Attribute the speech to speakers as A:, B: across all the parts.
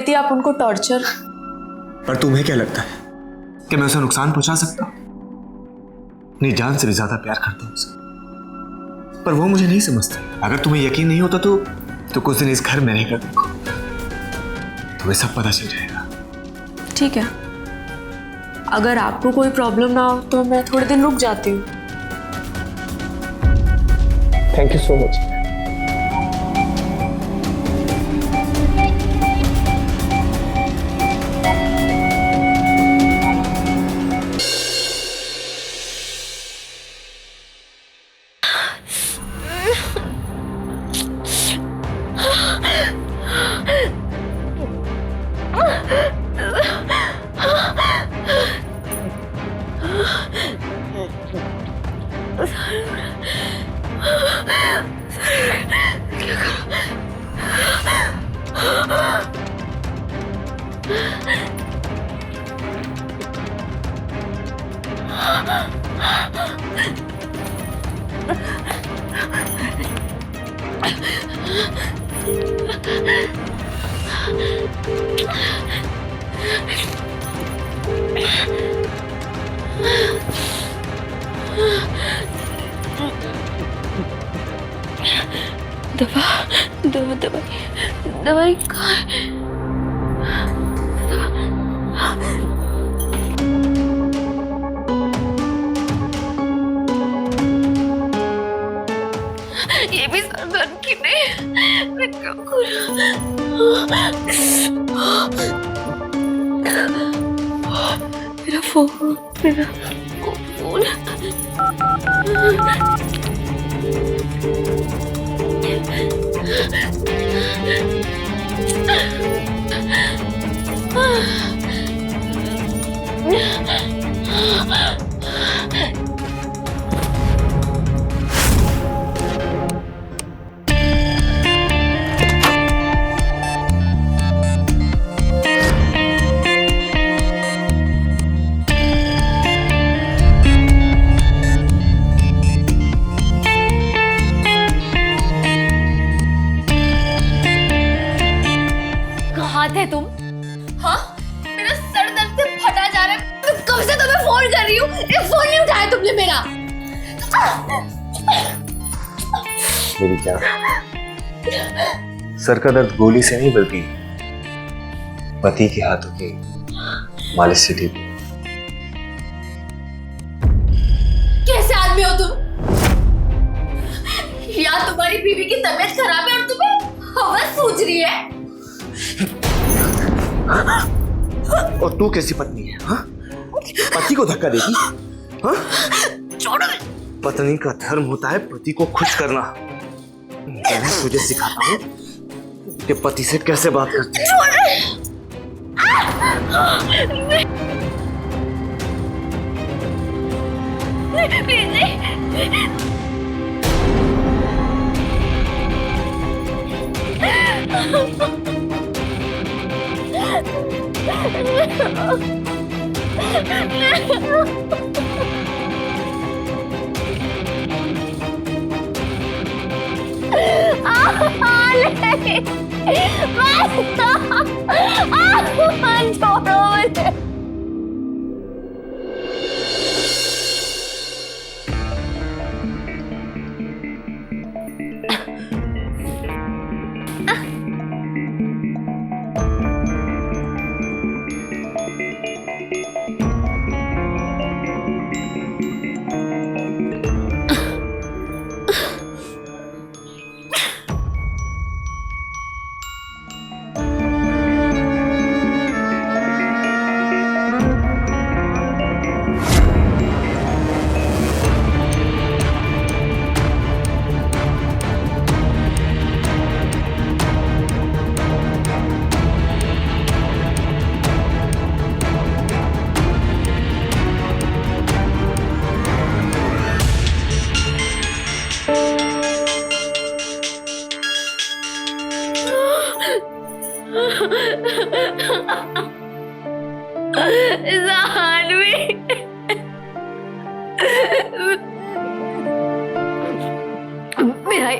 A: इतनी आप उनको टॉर्चर।
B: पर तुम्हें क्या लगता है कि मैं उसे नुकसान पहुंचा सकता हूं? अपनी जान से भी ज्यादा प्यार करता हूं उसे, पर वो मुझे नहीं समझता। अगर तुम्हें यकीन नहीं होता तो कुछ दिन इस घर में रहकर देखो, तुम्हें सब पता चल जाएगा।
A: ठीक है, अगर आपको कोई प्रॉब्लम ना हो तो मैं थोड़े दिन रुक जाती हूँ।
B: Thank you so much.
C: दवाई कहाँ है? ये भी सरदर्द की नहीं, मैं क्या करूं? मेरा फोन थे तुम? हाँ, मेरा सर दर्द से फटा जा रहा है। मैं कब से तुम्हें फोन कर रही हूँ, एक फोन नहीं उठाया तुमने मेरा।
B: मेरी जान, सर का दर्द गोली से नहीं बल्कि पति के हाथों की मालिश से ठीक।
C: कैसे आदमी हो तुम? या तुम्हारी बीवी की तबीयत खराब है और तुम्हें हवस सूझ रही है?
B: और तू कैसी पत्नी है? हाँ? पति को धक्का देगी? हाँ?
C: छोड़ो।
B: पत्नी का धर्म होता है पति को खुश करना। मैं तुझे सिखाता हूँ कि पति से कैसे बात करते हैं।
C: छोड़ो मुझे।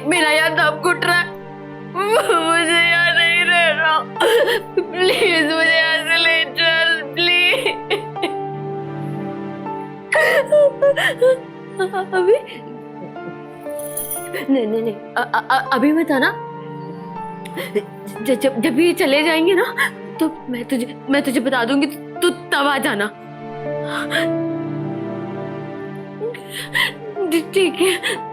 C: मेरा याद अब घुट रहा है, मुझे याद नहीं रह रहा। प्लीज
A: नहीं नहीं नहीं, अभी मत आना। जब ये चले जाएंगे ना तो मैं तुझे बता दूंगी, तू तब आ जाना। ठीक है।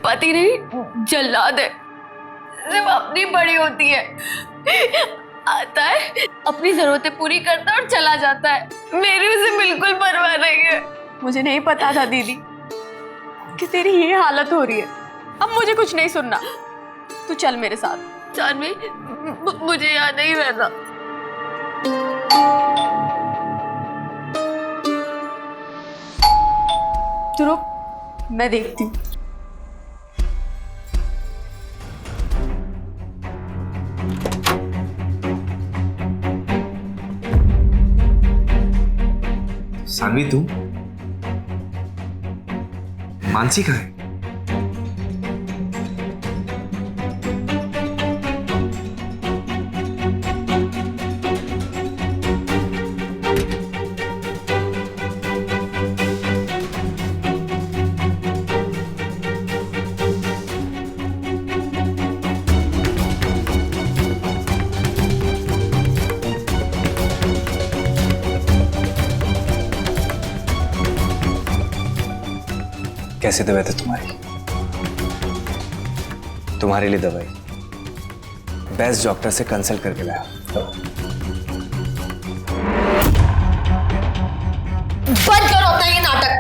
A: पति नहीं, जल्लाद है। सिर्फ अपनी बड़ी होती है, आता है अपनी जरूरतें पूरी करता है और चला जाता है। मेरी उसे बिल्कुल परवाह नहीं है।
D: मुझे नहीं पता था दीदी कि तेरी ये हालत हो रही है। अब मुझे कुछ नहीं सुनना, तू चल मेरे साथ।
A: जानवी, मुझे यहाँ नहीं रहना।
D: तू रुक, मैं देखती हूँ।
B: सानवी, तू मानसी कहाँ है? कैसी तबीयत है तुम्हारी? तुम्हारे लिए दवाई बेस्ट डॉक्टर से कंसल्ट करके लाया।
C: बंद करो अपना ये नाटक।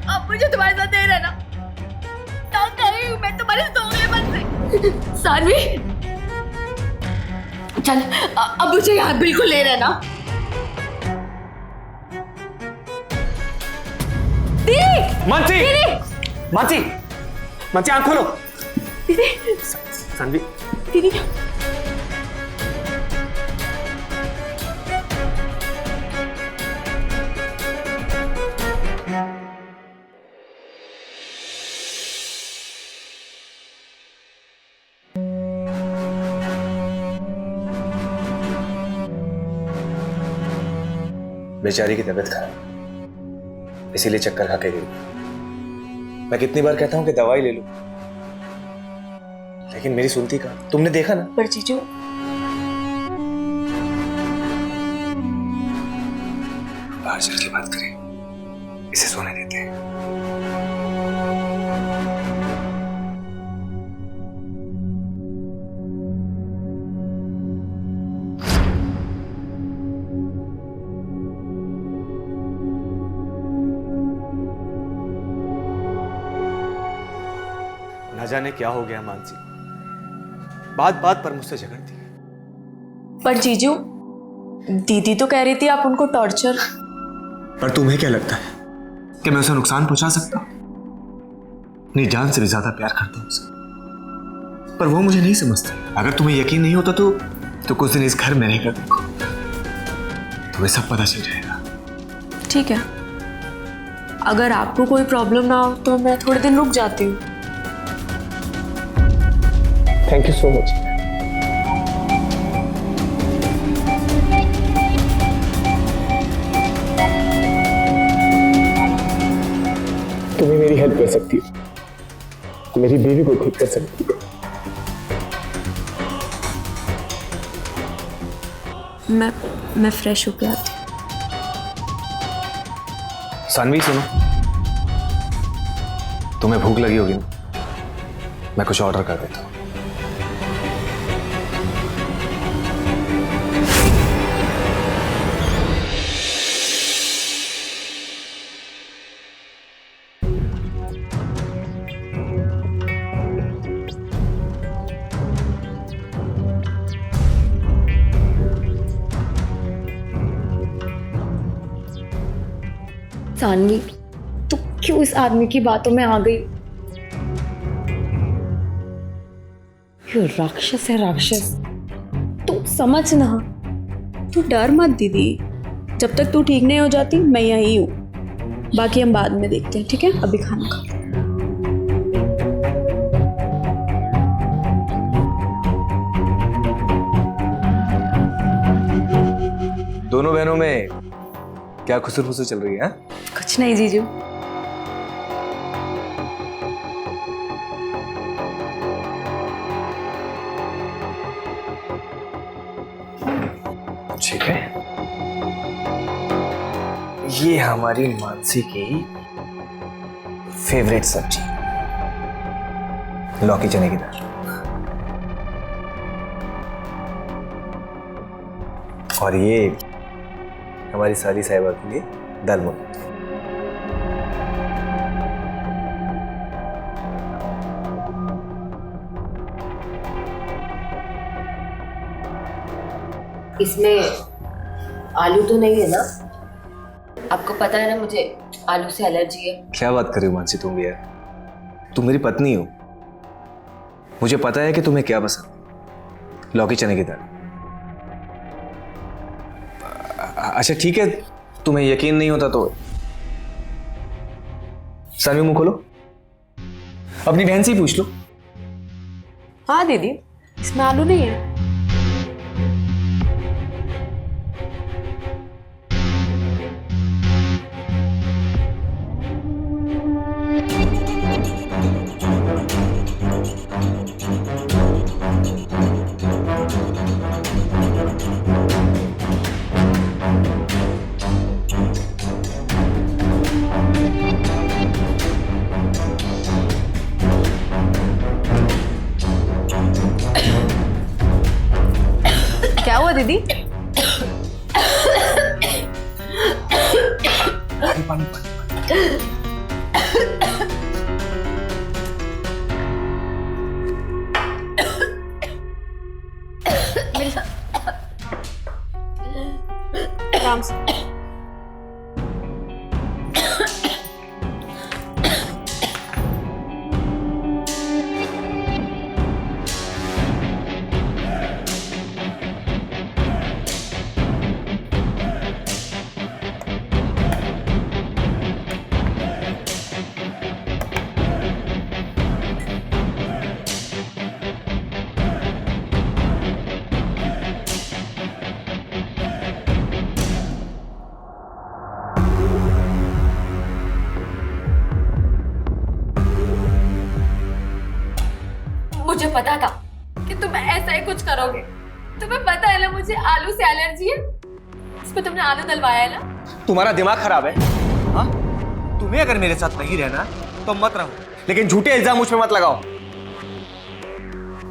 D: अब मुझे तुम्हारे साथ नहीं रहना। तंग कर रही हूँ मैं तुम्हारे दोगलेपन से।
A: सानवी,
C: चल अब मुझे यहाँ बिल्कुल नहीं रहना।
B: मानसी, मानसी, मानसी, आंख खोलो।
D: दीदी,
B: सानवी,
D: दीदी,
B: बेचारी की तबीयत खराब, इसीलिए चक्कर खा के गई। मैं कितनी बार कहता हूं कि दवाई ले लो, लेकिन मेरी सुनती कहाँ? तुमने देखा ना।
D: पर जीजू,
B: बाहर चल के बात करें, इसे सोने देते हैं। न जाने क्या हो गया मानसी, बात बात पर मुझसे झगड़ती है।
D: पर जीजू, दीदी तो कह रही थी आप उनको टॉर्चर।
B: पर तुम्हें क्या लगता है कि मैं उसे नुकसान पहुंचा सकता हूं? अपनी जान से भी ज्यादा प्यार करता हूं उसे, पर वो मुझे नहीं समझती। अगर तुम्हें यकीन नहीं होता तो कुछ दिन इस घर में रहकर देखो, तुम्हें सब पता चल जाएगा।
A: ठीक है। अगर आपको कोई प्रॉब्लम ना हो तो मैं थोड़े दिन रुक जाती हूँ।
B: Thank you so much.
E: तुम्हें मेरी हेल्प कर सकती हो, मेरी बीवी को खुद कर सकती हो।
A: मैं फ्रेश होके आती हूँ।
B: सानवी सुनो, तुम्हें भूख लगी होगी ना, मैं कुछ ऑर्डर कर देता हूँ।
C: सानवी, तू क्यों इस आदमी की बातों में आ गई? ये राक्षस है, राक्षस। तू
D: समझ ना, तू डर मत दीदी, जब तक तू ठीक नहीं हो जाती मैं यहीं हूँ, बाकी हम बाद में देखते हैं, ठीक है? अभी खाना खा।
B: दोनों बहनों में क्या खुसर फुसर चल रही है?
D: कुछ नहीं जीजू।
B: ठीक है, ये हमारी मानसी की फेवरेट सब्जी लौकी चने की दाल, और ये हमारी सारी साहिबा के लिए दाल मूंग।
A: इसमें आलू तो नहीं है ना? आपको पता है ना मुझे आलू से एलर्जी है।
B: क्या बात कर रही हो मानसी तुम भी यार, तुम मेरी पत्नी हो, मुझे पता है कि तुम्हें क्या पसंद। लौकी चने की दाल। अच्छा ठीक है, तुम्हें यकीन नहीं होता तो सानवी मुंह खोलो, अपनी बहन से ही पूछ लो।
D: हाँ दीदी, इसमें आलू नहीं है। क्या हुआ दीदी?
B: पानी पानी पानी।
D: आराम से।
A: मुझे पता था कि तुम ऐसा ही कुछ करोगे। तुम्हें पता है ना मुझे आलू से एलर्जी है। इसमें तुमने आलू डलवाया है ना?
B: तुम्हारा दिमाग खराब है हाँ? तुम्हें अगर मेरे साथ नहीं रहना तो मत रहो, लेकिन झूठे इल्जाम मुझ पे मत लगाओ।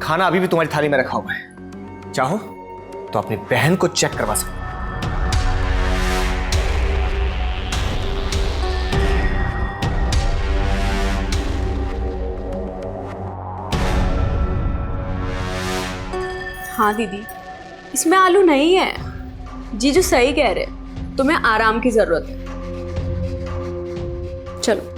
B: खाना अभी भी तुम्हारी थाली में रखा हुआ है, चाहो तो अपनी बहन को चेक करवा सकते हो।
D: हाँ दीदी, इसमें आलू नहीं है। जीजू सही कह रहे, तुम्हें आराम की जरूरत है। चलो।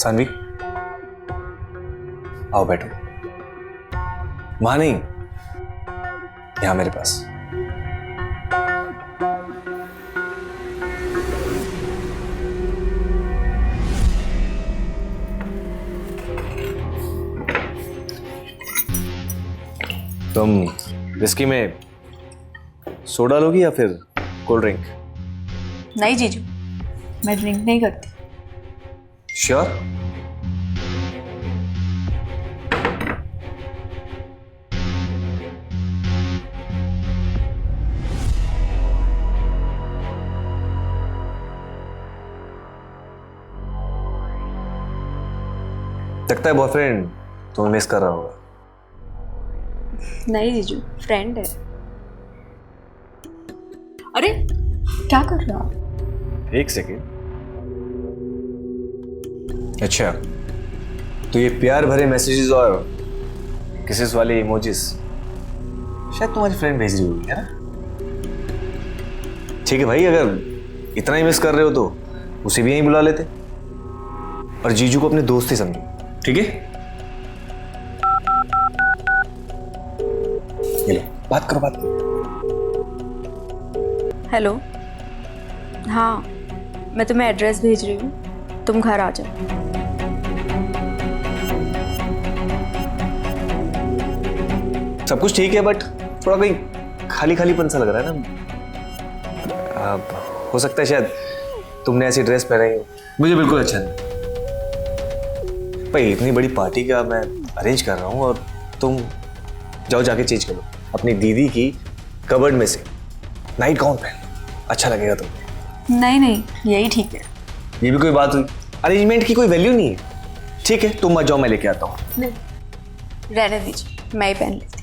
B: सानवी, आओ बैठो। वहां नहीं, यहां मेरे पास। तुम विस्की में सोडा लोगी या फिर कोल्ड ड्रिंक?
D: नहीं जीजू, मैं ड्रिंक नहीं करती।
B: श्योर? लगता है बॉयफ्रेंड तुम्हें मिस कर रहा होगा।
D: नहीं जीजू, फ्रेंड है। अरे क्या कर रहा हो?
B: एक सेकेंड। अच्छा, तो ये प्यार भरे मैसेजेस और किसेस वाले इमोजीज शायद तुम्हारी फ्रेंड भेज रही होगी, है ना? ठीक है भाई, अगर इतना ही मिस कर रहे हो तो उसे भी यहीं बुला लेते और जीजू को अपने दोस्त ही समझो, ठीक है? ये लो, बात करो, बात करो।
D: हेलो, हाँ मैं तुम्हें एड्रेस भेज रही हूँ, तुम घर आ जाओ।
B: सब कुछ ठीक है, बट थोड़ा कहीं खाली खालीपन सा लग रहा है ना। हो सकता है शायद तुमने ऐसी ड्रेस पहनाई हो, मुझे बिल्कुल अच्छा नहीं। भाई इतनी बड़ी पार्टी का मैं अरेंज कर रहा हूँ और तुम जाओ जाके चेंज करो अपनी दीदी की कबर्ड में से। नाइट गाउन पहन लो, अच्छा लगेगा तुम्हें।
D: नहीं नहीं, यही ठीक है।
B: ये भी कोई बात हुई? अरेंजमेंट की कोई वैल्यू नहीं है। ठीक है, तुम मत जाओ, मैं लेके आता हूँ।
D: नहीं, रहने दीजिए, मैं ही पहन लेती हूँ।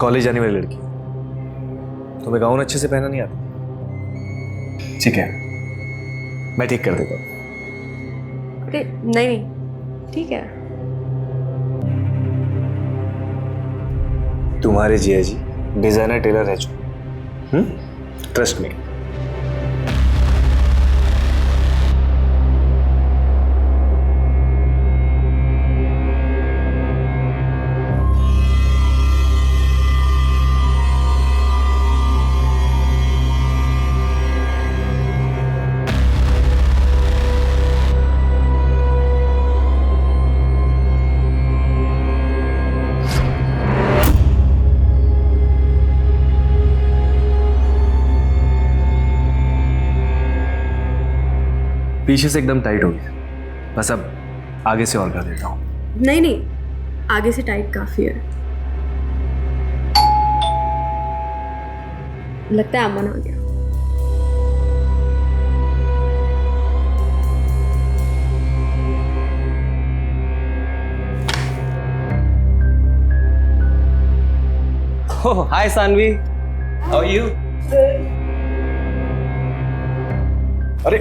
B: कॉलेज जाने वाली लड़की, तुम्हें गाउन अच्छे से पहना नहीं आता? ठीक है, मैं ठीक कर देता हूँ।
D: अरे नहीं नहीं, ठीक है।
B: तुम्हारे जिया जी डिजाइनर टेलर रह चुके, ट्रस्ट में। पीछे से एकदम टाइट हो गया, बस अब आगे से और कर देता हूँ।
D: नहीं नहीं, आगे से टाइट काफी है। लगता है अमन आ गया।
F: Oh, hi Sanvi. How are you?
B: अरे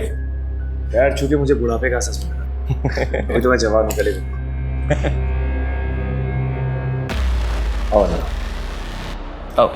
B: यार, चूंकि मुझे बुढ़ापे का एहसास हो रहा है, तो मैं जवान निकले और
F: Oh.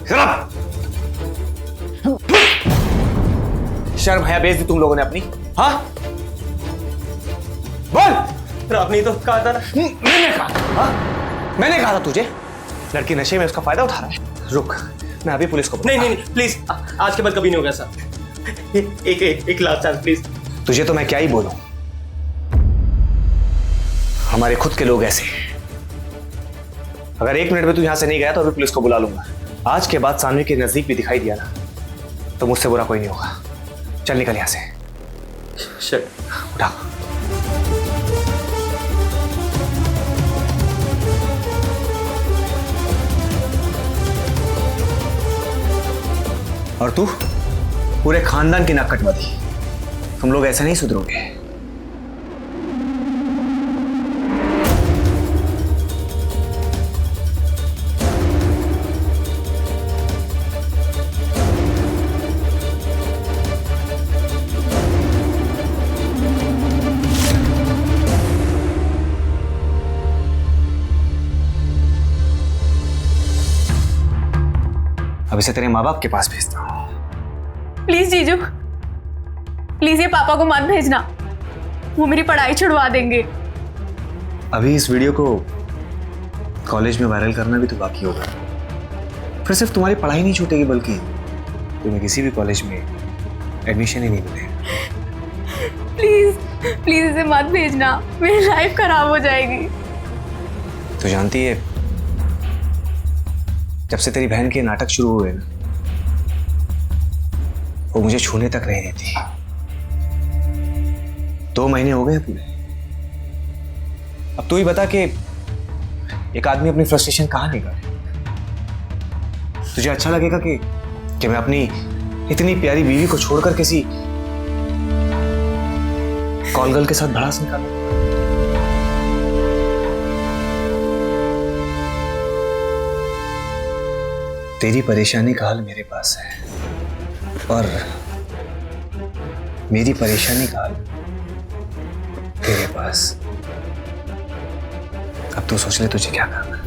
B: खड़ा शर्म हया बेच दी तुम लोगों ने अपनी? हाँ बोल।
F: फिर आपने तो कहा था ना।
B: मैंने कहा, हाँ मैंने कहा था तुझे। लड़की नशे में उसका फायदा उठा रहा है। रुक, मैं अभी पुलिस को
F: नहीं नहीं नहीं प्लीज, आज के बाद कभी नहीं होगा सर। एक लास्ट चांस प्लीज।
B: तुझे तो मैं क्या ही बोलूं, हमारे खुद के लोग ऐसे हैं। अगर 1 मिनट में तू यहां से नहीं गया तो अभी पुलिस को बुला लूंगा। आज के बाद सानवी के नजदीक भी दिखाई दिया ना तो मुझसे बुरा कोई नहीं होगा। चल निकल यहां से।
F: Sure.
B: उठा। और तू पूरे खानदान की नाक कटवा दी। तुम लोग ऐसे नहीं सुधरोगे। अब इसे तेरे माँ बाप के पास भेजता हूँ।
D: प्लीज जीजू, प्लीज ये पापा को मत भेजना, वो मेरी पढ़ाई छुड़वा देंगे।
B: अभी इस वीडियो को कॉलेज में वायरल करना भी तो बाकी होगा। फिर सिर्फ तुम्हारी पढ़ाई नहीं छूटेगी बल्कि तुम्हें किसी भी कॉलेज में एडमिशन ही नहीं मिलेगा।
D: प्लीज प्लीज इसे मत भेजना, मेरी लाइफ खराब हो जाएगी।
B: तो जानती है, जब से तेरी बहन के नाटक शुरू हुए ना, वो मुझे छूने तक नहीं देती। 2 महीने हो गए पूरे। अब तू ही बता कि एक आदमी अपनी फ्रस्ट्रेशन कहाँ निकाले। तुझे अच्छा लगेगा कि मैं अपनी इतनी प्यारी बीवी को छोड़कर किसी कॉल गर्ल के साथ भड़ास निकालूं? तेरी परेशानी का हल मेरे पास है और मेरी परेशानी का हल पास। अब तू सोच ले तुझे क्या करना है।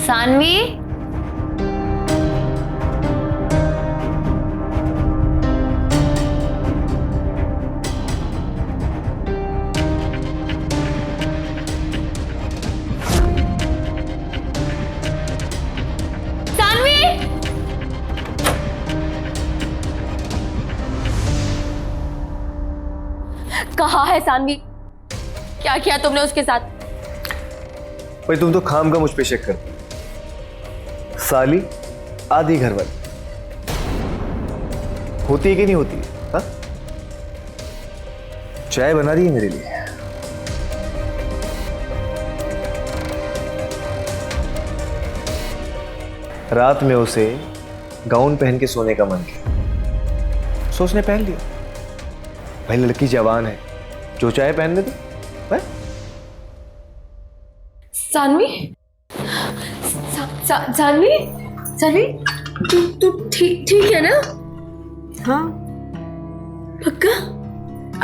A: सानवी, सानवी, कहाँ है सानवी? क्या किया तुमने उसके साथ?
B: भाई तुम तो खाम का मुझ पे शक करती। साली आधी घर वाली होती है कि नहीं होती है? हाँ? चाय बना रही है मेरे लिए। रात में उसे गाउन पहन के सोने का मन किया, सो उसने पहन लिया। भाई लड़की जवान है, जो चाहे पहनने दो।
A: सानवी, सानवी, सानवी, तू ठीक है ना?
D: हाँ,
A: पक्का?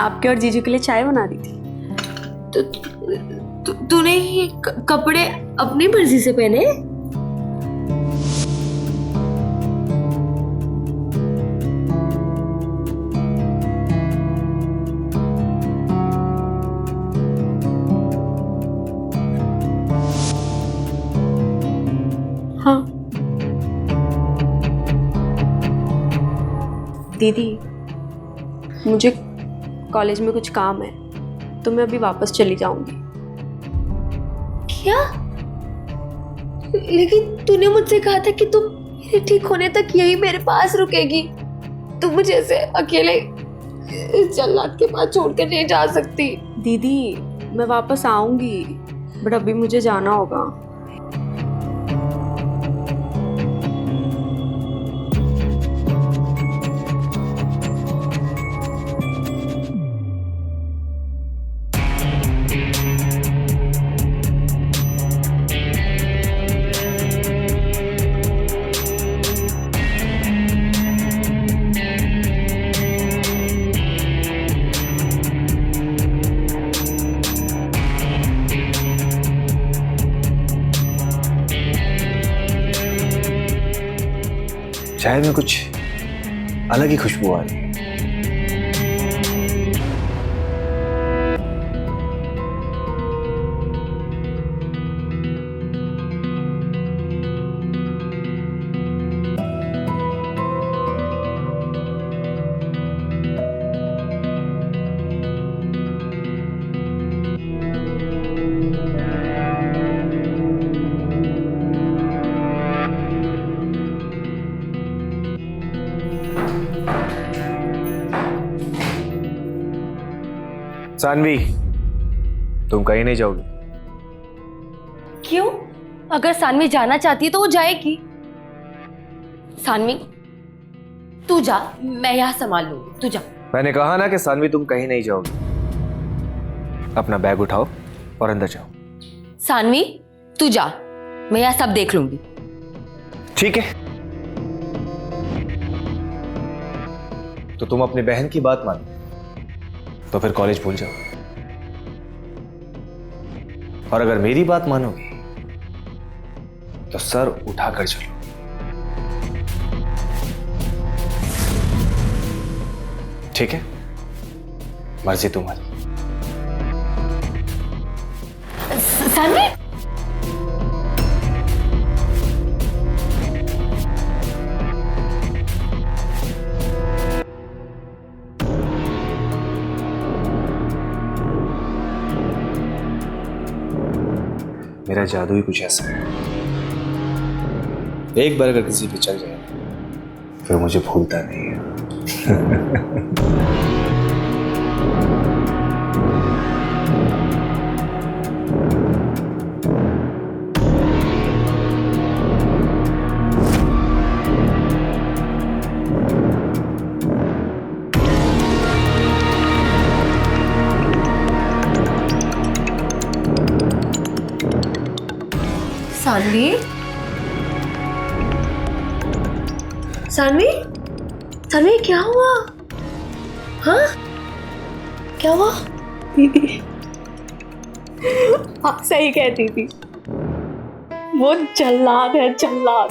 D: आपके और जीजू के लिए चाय बना दी थी।
A: तूने ये कपड़े अपनी मर्जी से पहने?
D: हाँ दीदी, मुझे कॉलेज में कुछ काम है तो मैं अभी वापस चली जाऊंगी।
A: क्या? लेकिन तूने मुझसे कहा था कि तू मेरे ठीक होने तक यही मेरे पास रुकेगी। तू मुझे ऐसे अकेले इस जल्लाद के पास छोड़ कर नहीं जा सकती।
D: दीदी मैं वापस आऊंगी, बट अभी मुझे जाना होगा।
B: चाय में कुछ अलग ही खुशबू आ रही है। सानवी, तुम कहीं नहीं जाओगी।
A: क्यों? अगर सानवी जाना चाहती है तो वो जाएगी। सानवी तू जा, मैं यहाँ संभाल लूंगी, तू जा।
B: मैंने कहा ना कि सानवी तुम कहीं नहीं जाओगी। अपना बैग उठाओ और अंदर जाओ।
A: सानवी तू जा, मैं यहाँ सब देख लूंगी।
B: ठीक है, तो तुम अपनी बहन की बात मानो तो फिर कॉलेज भूल जाओ, और अगर मेरी बात मानोगी तो सर उठाकर चलो। ठीक है, मर्जी तुम्हारी।
A: सानवी
B: मेरा जादू ही कुछ ऐसा है, एक बार अगर किसी पे चल जाए फिर मुझे भूलता नहीं है।
A: सानवी सानवी सानवी क्या हुआ? हाँ क्या हुआ?
D: दीदी आप सही कहती थी, वो जल्लाद है, जल्लाद।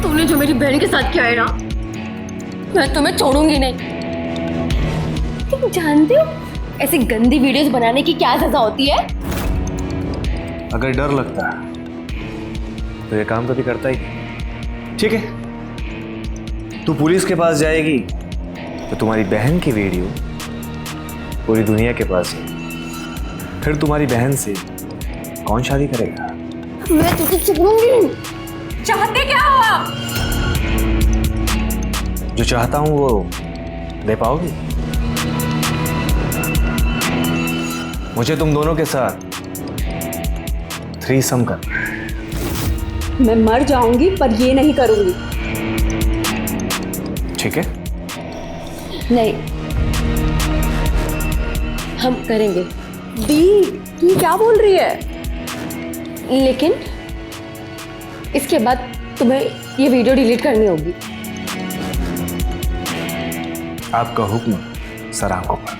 A: तूने जो मेरी बहन के साथ किया है ना, मैं तुम्हें छोड़ूंगी नहीं। तुम जानते हो ऐसी गंदी वीडियोस बनाने की क्या सजा होती है?
B: अगर डर लगता है तो ये काम कभी करता ही नहीं। ठीक है, तू पुलिस के पास जाएगी तो तुम्हारी बहन की वीडियो पूरी दुनिया के पास है, फिर तुम्हारी बहन से कौन शादी करेगा?
A: मैं तुझे छोड़ूंगी नहीं। चाहते क्या हो आप?
B: जो चाहता हूं वो दे पाओगी? मुझे तुम दोनों के साथ थ्रीसम करना है।
D: मैं मर जाऊंगी पर ये नहीं करूंगी।
B: ठीक है,
A: नहीं, हम करेंगे।
D: दी तू क्या बोल रही है?
A: लेकिन इसके बाद तुम्हें ये वीडियो डिलीट करनी होगी।
B: आपका हुक्म सर आंखों पर।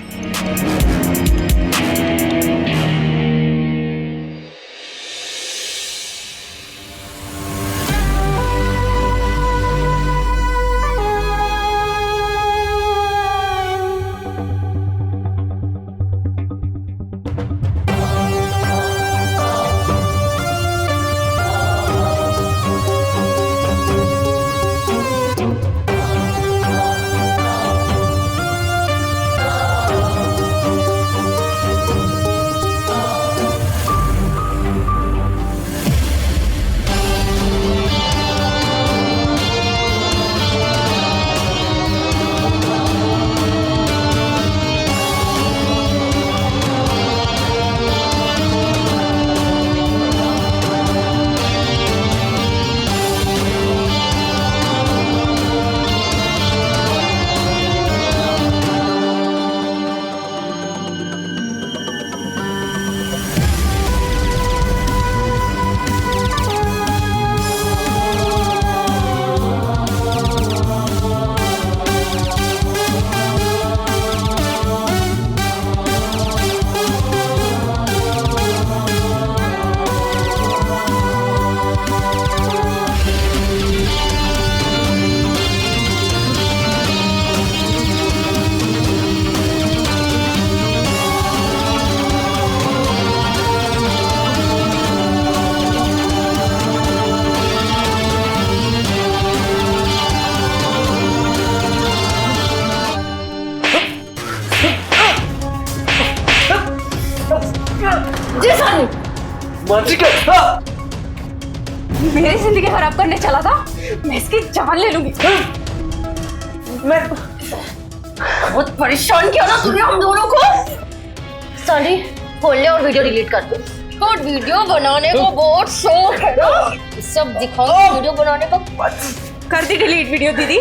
F: मानसी के
D: मेरी जिंदगी खराब करने चला था, मैं इसकी जान ले लूंगी।
F: मैं
C: बहुत परेशान किया ना तूने हम दोनों को। सॉरी, खोल ले और वीडियो डिलीट कर दो। तो वीडियो बनाने को बहुत शौक है ना, सब दिखाऊंगी वीडियो बनाने का।
D: कर दी डिलीट वीडियो दीदी।